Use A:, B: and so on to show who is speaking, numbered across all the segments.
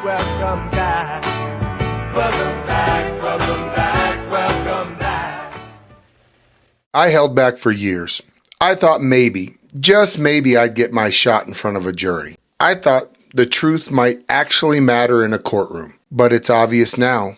A: welcome back. Welcome back, welcome back, welcome back.
B: I held back for years. I thought maybe, just maybe, I'd get my shot in front of a jury. I thought the truth might actually matter in a courtroom. But it's obvious now,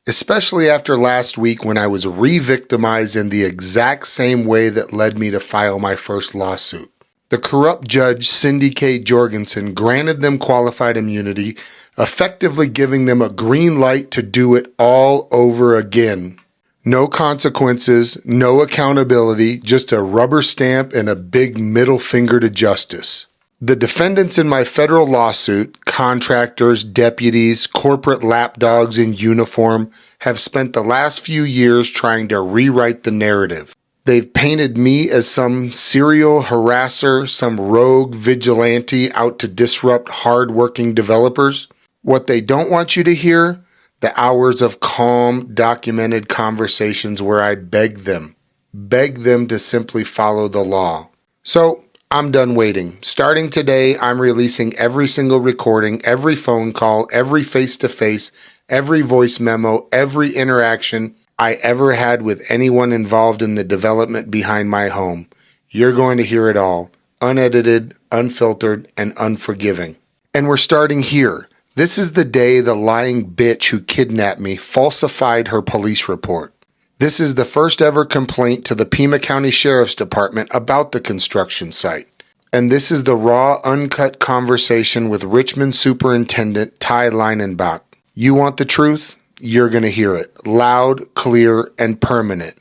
B: especially after last week when I was re-victimized in the exact same way that led me to file my first lawsuit. The corrupt judge, Cindy K. Jorgensen, granted them qualified immunity, effectively giving them a green light to do it all over again. No consequences, no accountability, just a rubber stamp and a big middle finger to justice. The defendants in my federal lawsuit, contractors, deputies, corporate lapdogs in uniform, have spent the last few years trying to rewrite the narrative. They've painted me as some serial harasser, some rogue vigilante out to disrupt hard-working developers. What they don't want you to hear? The hours of calm, documented conversations where I beg them to simply follow the law. So, I'm done waiting. Starting today, I'm releasing every single recording, every phone call, every face-to-face, every voice memo, every interaction I ever had with anyone involved in the development behind my home. You're going to hear it all, unedited, unfiltered, and unforgiving. And we're starting here. This is the day the lying bitch who kidnapped me falsified her police report. This is the first ever complaint to the Pima County Sheriff's Department about the construction site. And this is the raw, uncut conversation with Richmond Superintendent Ty Leinenbach. You want the truth? You're going to hear it. Loud, clear, and permanent.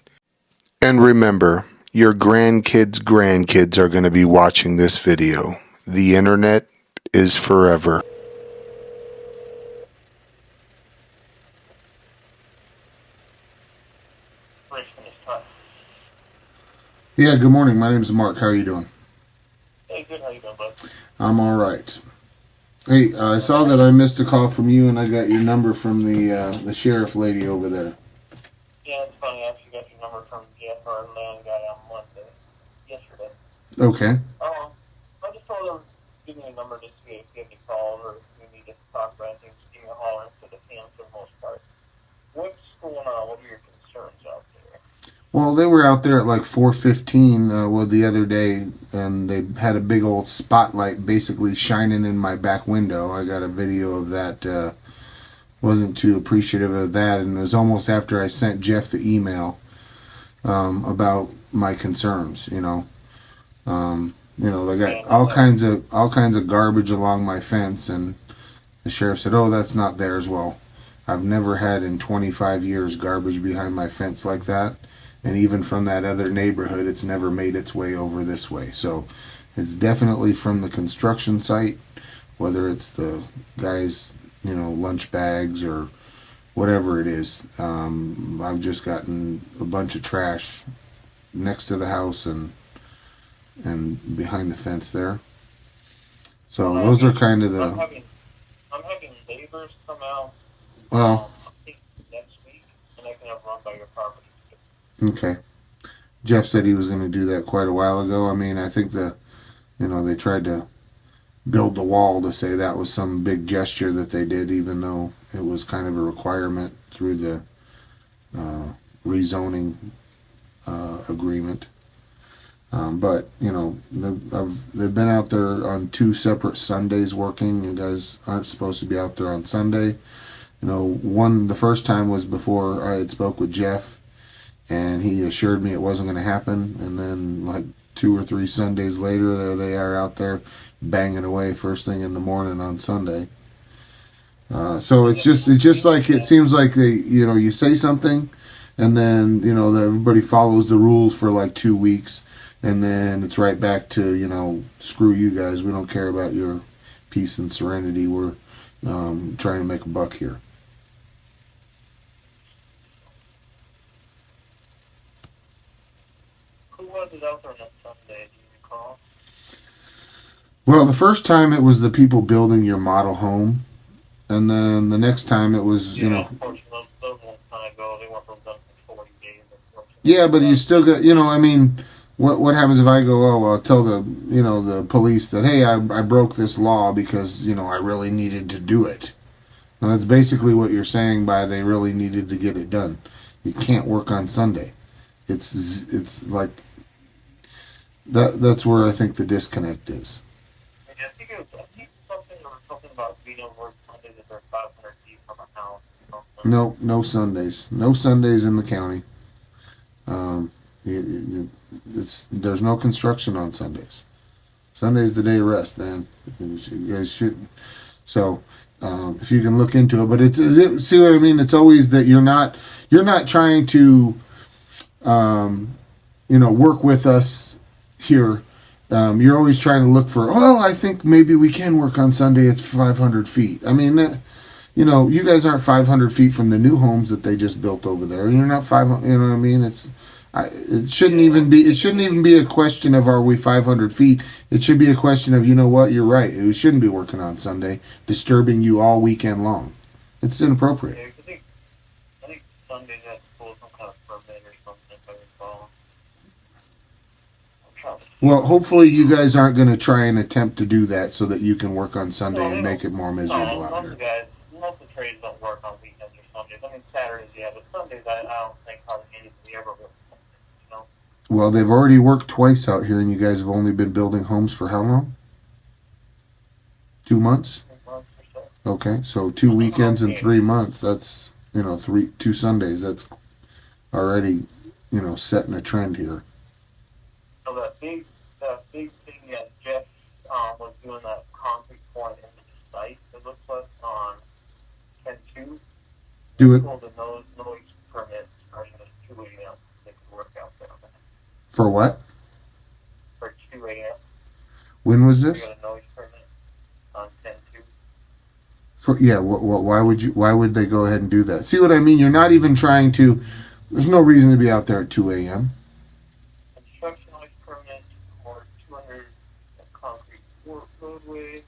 B: And remember, your grandkids' are going to be watching this video. The internet is forever. Yeah, good morning. My name is Mark. How are you doing?
C: Hey, good. How you doing, bud?
B: I'm all right. Hey, I saw that I missed a call from you, and I got your number from the sheriff lady over there.
C: Yeah, it's funny. I actually got your number from Jeff, our land guy, on Monday, yesterday.
B: Okay.
C: I just told him, give me a number just to see if you have any calls or if you need to talk about anything. Just give me a holler instead of him for the most part. What's going on? What are your concerns out there?
B: Well, they were out there at like 4:15 the other day, and they had a big old spotlight basically shining in my back window. I got a video of that. Wasn't too appreciative of that, and it was almost after I sent Jeff the email about my concerns. They got all kinds of garbage along my fence, and the sheriff said, "Oh, that's not theirs." Well, I've never had in 25 years garbage behind my fence like that. And even from that other neighborhood, it's never made its way over this way. So it's definitely from the construction site, whether it's the guys, lunch bags or whatever it is. I've just gotten a bunch of trash next to the house and behind the fence there. So those are kind of the...
C: I'm having neighbors come out
B: well,
C: I think next week, and I can have run by your property.
B: Okay. Jeff said he was going to do that quite a while ago. I mean, I think they tried to build the wall to say that was some big gesture that they did, even though it was kind of a requirement through the rezoning agreement. But they've been out there on 2 separate Sundays working. You guys aren't supposed to be out there on Sunday. The first time was before I had spoke with Jeff, and he assured me it wasn't going to happen. And then like 2 or 3 Sundays later, there they are out there banging away first thing in the morning on Sunday. So it's just like, it seems like they, you say something, and then, everybody follows the rules for like 2 weeks, and then it's right back to, screw you guys. We don't care about your peace and serenity. We're trying to make a buck here.
C: Out there next Sunday, do you recall?
B: Well, the first time it was the people building your model home, and then the next time it was,
C: Unfortunately, those ones kind of go. They weren't done for 40 days.
B: Yeah, but you still got, what happens if I go, I'll tell the police that, hey, I broke this law because, I really needed to do it. And that's basically what you're saying by they really needed to get it done. You can't work on Sunday. It's like that. That's where I think the disconnect is.
C: I think something or something about being able to work Sunday that they're 500 feet from a house. Or something.
B: No Sundays. No Sundays in the county. There's no construction on Sundays. Sunday's the day of rest, man. You guys shouldn't. So, if you can look into it, but see what I mean? It's always that you're not trying to, work with us here. You're always trying to look for, I think maybe we can work on Sunday. It's 500 feet. I mean, you guys aren't 500 feet from the new homes that they just built over there. You're not 500, you know what I mean? It shouldn't even be a question of are we 500 feet. It should be a question of, you know what, you're right. We shouldn't be working on Sunday, disturbing you all weekend long. It's inappropriate.
C: Yeah, I think Sundays have to pull some kind of permit or something if I recall.
B: Well, hopefully you guys aren't going to try and attempt to do that so that you can work on Sunday and make it more miserable out here.
C: Most of the trades don't work on weekends or Sundays. I mean, Saturdays, yeah, but Sundays, I don't think hardly anybody ever works.
B: Well, they've already worked twice out here, and you guys have only been building homes for how long? 2 months?
C: 3 months or so.
B: Okay, so 2 weekends and 3 months. That's 2 Sundays. That's already setting a trend here.
C: So that big thing that Jeff was doing that concrete pouring into the site. It looks like on 10-2.
B: Do it
C: Pulled a noise permit starting at 2 a.m. They could work out there.
B: for what?
C: For 2 a.m.
B: When was
C: We
B: this?
C: got a noise permit on 10-2.
B: Why would they go ahead and do that? See what I mean? You're not even trying to. There's no reason to be out there at 2 a.m.
C: Construction noise permit for 200 concrete roadway.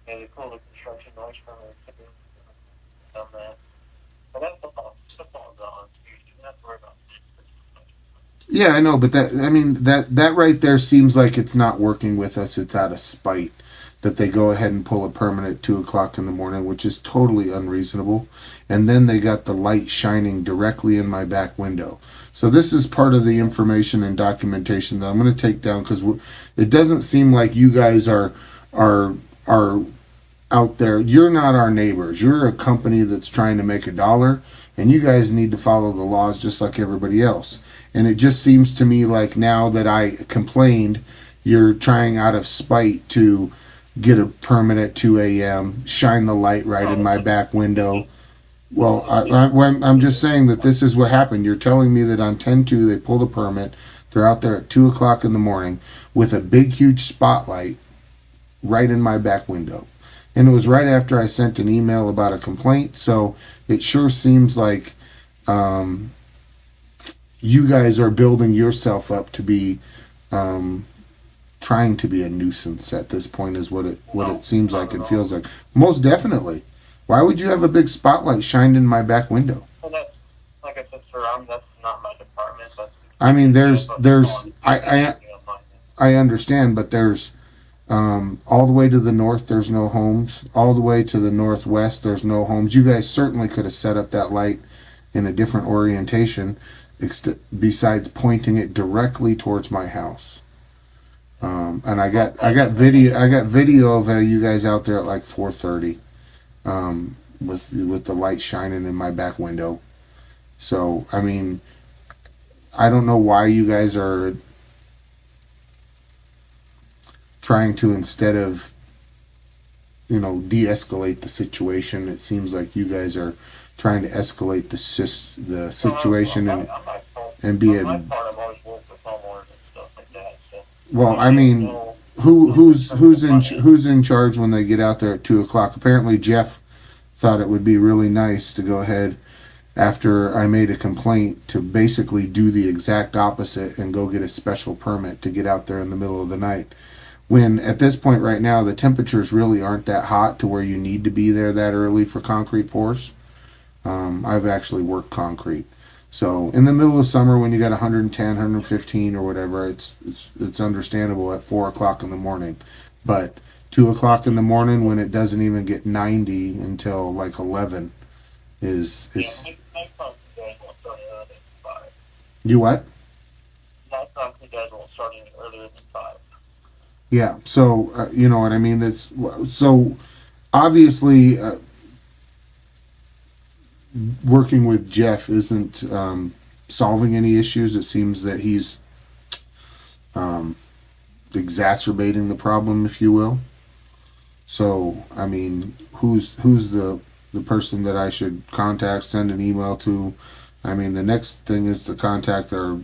C: Yeah, they pulled a construction noise permit on that. But that's all gone. You shouldn't have to worry about it.
B: Yeah, I know, but that right there seems like it's not working with us. It's out of spite that they go ahead and pull a permit at 2:00 in the morning, which is totally unreasonable. And then they got the light shining directly in my back window. So this is part of the information and documentation that I'm going to take down because it doesn't seem like you guys are out there. You're not our neighbors. You're a company that's trying to make a dollar, and you guys need to follow the laws just like everybody else. And it just seems to me like now that I complained, you're trying out of spite to get a permit at 2 a.m., shine the light right in my back window. Well, I'm just saying that this is what happened. You're telling me that on 10-2 they pulled a permit. They're out there at 2:00 in the morning with a big, huge spotlight right in my back window. And it was right after I sent an email about a complaint. So it sure seems like you guys are building yourself up to be trying to be a nuisance at this point is what it seems like and feels like. Most definitely. Why would you have a big spotlight shined in my back window?
C: Well, that's, like I said, sir, that's not my department. But
B: I mean, I understand, but there's all the way to the north, there's no homes. All the way to the northwest, there's no homes. You guys certainly could have set up that light in a different orientation besides pointing it directly towards my house. And I got video of you guys out there at like 4:30, with the light shining in my back window. So I mean, I don't know why you guys are trying to, instead of de-escalate the situation. It seems like you guys are trying to escalate the situation and be a. Well, I mean, who's in charge when they get out there at 2:00? Apparently, Jeff thought it would be really nice to go ahead after I made a complaint to basically do the exact opposite and go get a special permit to get out there in the middle of the night. When at this point right now, the temperatures really aren't that hot to where you need to be there that early for concrete pours. I've actually worked concrete. So in the middle of summer, when you got 110, 115 or whatever, it's understandable at 4 o'clock in the morning. But 2 o'clock in the morning, when it doesn't even get 90 until like 11, is
C: my guys won't start earlier than 5.
B: You what?
C: My guys won't start any earlier than 5.
B: Yeah. So you know what I mean. That's so obviously. Working with Jeff isn't solving any issues. It seems that he's exacerbating the problem, if you will. So, I mean, who's the person that I should contact, send an email to? I mean, the next thing is to contact our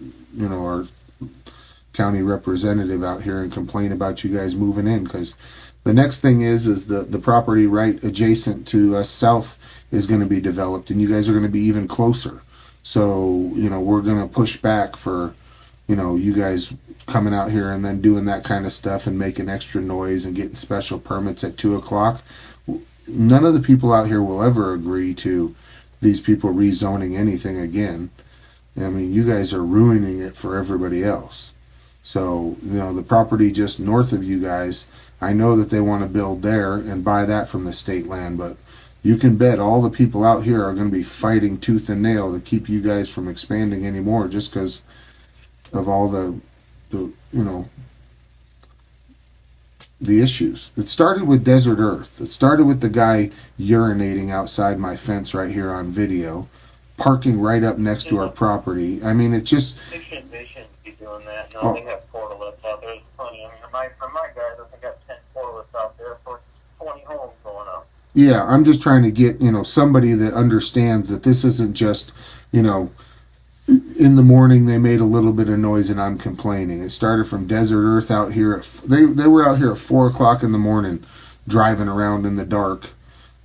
B: county representative out here and complain about you guys moving in, because the next thing is the property right adjacent to us south is going to be developed, and you guys are going to be even closer. So, we're going to push back for, you guys coming out here and then doing that kind of stuff and making extra noise and getting special permits at 2 o'clock. None of the people out here will ever agree to these people rezoning anything again. I mean, you guys are ruining it for everybody else. So, the property just north of you guys, I know that they want to build there and buy that from the state land, but you can bet all the people out here are going to be fighting tooth and nail to keep you guys from expanding anymore, just because of all the issues. It started with Desert Earth. It started with the guy urinating outside my fence right here on video, parking right up next to our property. I mean, it just...
C: They shouldn't be doing that. No, they have portalets out there. There's plenty. I mean, for my guys, I think I got 10 portalets out there for 20 homes going up.
B: Yeah, I'm just trying to get, somebody that understands that this isn't just, in the morning they made a little bit of noise and I'm complaining. It started from Desert Earth out here. They were out here at 4 o'clock in the morning driving around in the dark.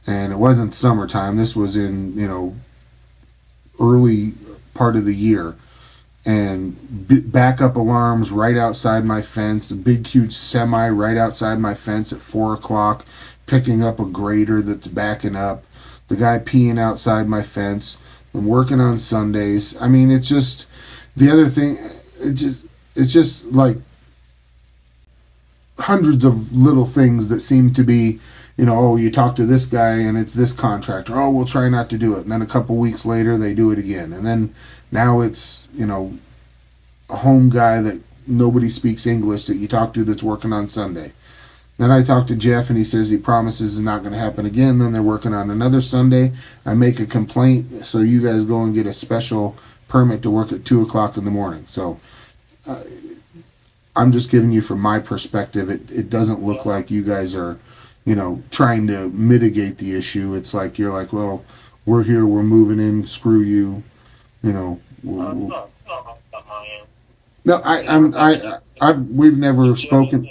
B: And it wasn't summertime. This was in, early part of the year. And backup alarms right outside my fence. A big, huge semi right outside my fence at 4 o'clock. Picking up a grader that's backing up. The guy peeing outside my fence. I'm working on Sundays. I mean, it's just... The other thing... It's just like... hundreds of little things that seem to be... you talk to this guy and it's this contractor. Oh, we'll try not to do it. And then a couple weeks later, they do it again. And then now it's, a home guy that nobody speaks English that you talk to that's working on Sunday. Then I talk to Jeff and he says he promises it's not going to happen again. Then they're working on another Sunday. I make a complaint, so you guys go and get a special permit to work at 2 o'clock in the morning. So I'm just giving you from my perspective. It doesn't look like you guys are, trying to mitigate the issue. It's like you're like, well, we're here, we're moving in, screw you,
C: No,
B: we've never spoken.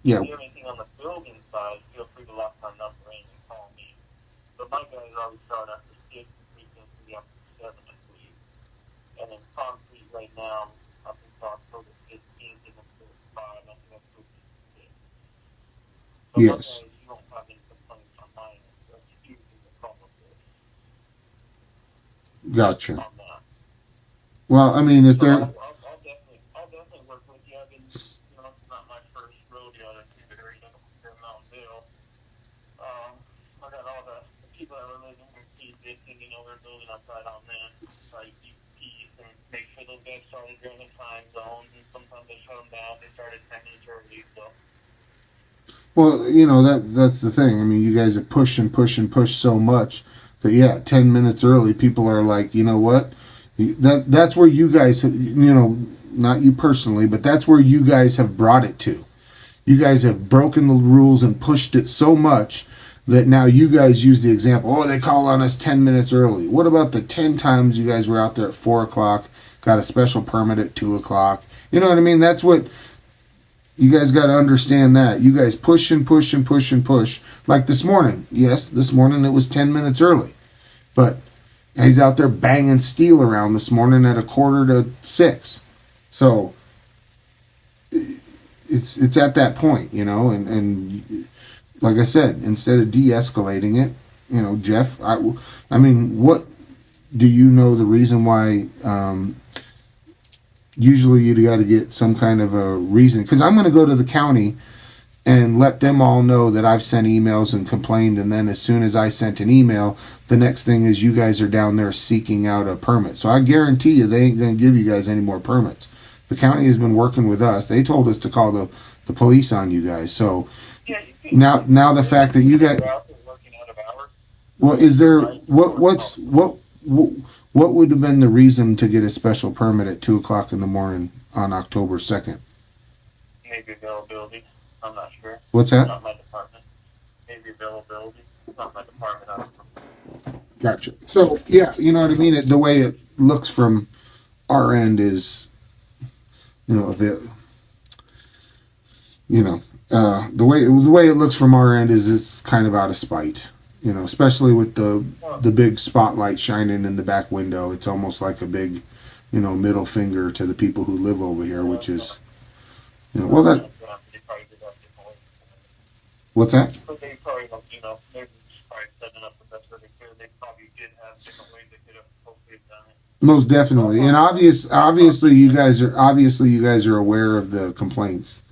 B: Yeah.
C: If you have anything on the building side, feel free to lock my number in and call me. But my guys always start after 6, 3 things to be up to 7 this week. And then concrete right now, up until October 15th, and until 5, I think that's 6. So
B: yes.
C: guys, you don't have any complaints on my end. So it's you who can call with this.
B: Gotcha.
C: On that.
B: Well, I mean, if they're...
C: I'll definitely work with you. I've been, it's not my first rodeo to do the area here in Mountain Vale. I got all the people that were living here and, we're building upside on land, try to keep peace and make sure those guys started during the time zones, and sometimes they shut them down. They started 10 minutes early, so.
B: Well, that's the thing. I mean, you guys have pushed and pushed and pushed so much that 10 minutes early, people are like, you know what? That's where you guys, not you personally, but that's where you guys have brought it to. You guys have broken the rules and pushed it so much that now you guys use the example, oh, they call on us 10 minutes early. What about the 10 times you guys were out there at 4 o'clock, got a special permit at 2 o'clock? You know what I mean? That's what... You guys got to understand that. You guys push and push and push and push. Like this morning. Yes, this morning it was 10 minutes early. But he's out there banging steel around this morning at 5:45. So it's at that point, and like I said, instead of de-escalating it, Jeff, I mean, what do you know the reason why? Usually you got to get some kind of a reason, because I'm going to go to the county and let them all know that I've sent emails and complained, and then as soon as I sent an email, the next thing is you guys are down there seeking out a permit. So I guarantee you they ain't going to give you guys any more permits. The county has been working with us. They told us to call the police on you guys. So now the fact that you got, well, is there what would have been the reason to get a special permit at 2:00 in the morning on October 2nd?
C: Maybe availability. I'm not sure.
B: What's that?
C: Not my department. Maybe availability. Not my department. I don't know.
B: Gotcha. So yeah, you know what I mean. The way it looks from our end is, the way it looks from our end is it's kind of out of spite. Especially with the big spotlight shining in the back window. It's almost like a big, middle finger to the people who live over here, which is, well, that. What's that?
C: But they probably, they're probably setting up the best way they could. They probably did have different ways they could have hopefully done it.
B: Most definitely, and obviously you guys are aware of the complaints.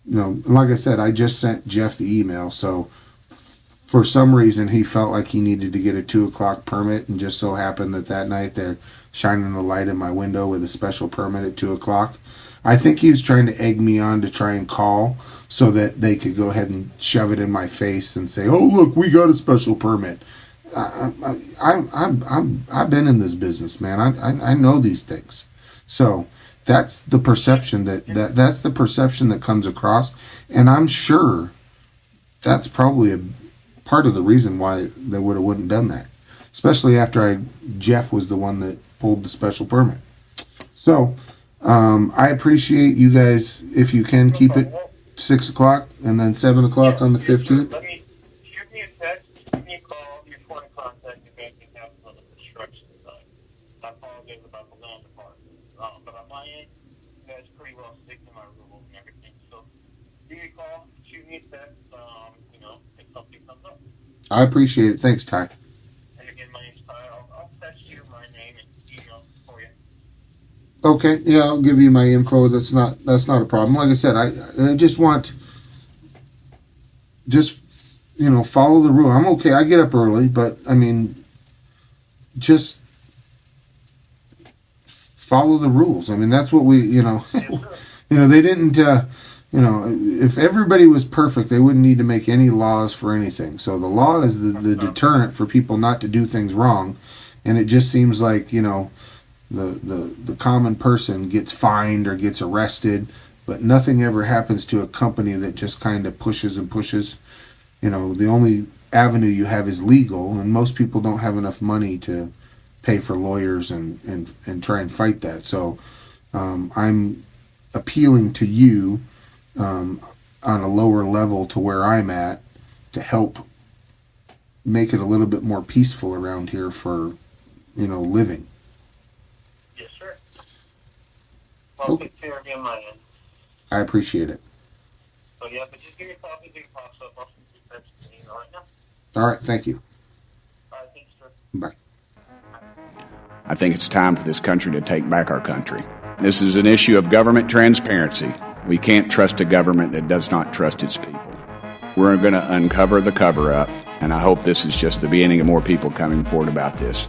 B: Like I said, I just sent Jeff the email, so for some reason he felt like he needed to get a 2:00 permit, and just so happened that night they're shining a light in my window with a special permit at 2:00. I think he was trying to egg me on to try and call so that they could go ahead and shove it in my face and say, "Oh, look, we got a special permit." I've been in this business, man. I know these things, so that's the perception that's the perception that comes across, and I'm sure that's probably a part of the reason why they wouldn't done that, especially after Jeff was the one that pulled the special permit. So I appreciate you guys. If you can keep it 6:00 and then 7:00 on the 15th.
C: Let me shoot me a text, give me a call, your point of contact if anything happens on the construction side. I apologize about the land department, but on my end, you guys pretty well stick to my rules and everything. So give me a call, shoot me a text. If something comes up.
B: I appreciate it. Thanks, Ty.
C: And again, my name's Ty. I'll text you my name and email for you.
B: Okay, yeah, I'll give you my info. That's not a problem. Like I said, I just want follow the rule. I'm okay. I get up early, but I mean, just follow the rules. I mean, that's what we they didn't. If everybody was perfect, they wouldn't need to make any laws for anything. So the law is the deterrent for people not to do things wrong, and it just seems like the common person gets fined or gets arrested, but nothing ever happens to a company that just kind of pushes and pushes. The only avenue you have is legal, and most people don't have enough money to pay for lawyers and try and fight that. So I'm appealing to you on a lower level to where I'm at to help make it a little bit more peaceful around here for living.
C: Yes, sir. I'll take care of you on my end.
B: I appreciate it.
C: But just give me a call if anything pops up. I'll send you a text and email right now.
B: All right, thank you.
C: All right, thanks, sir.
B: Bye.
D: I think it's time for this country to take back our country. This is an issue of government transparency. We can't trust a government that does not trust its people. We're going to uncover the cover-up, and I hope this is just the beginning of more people coming forward about this.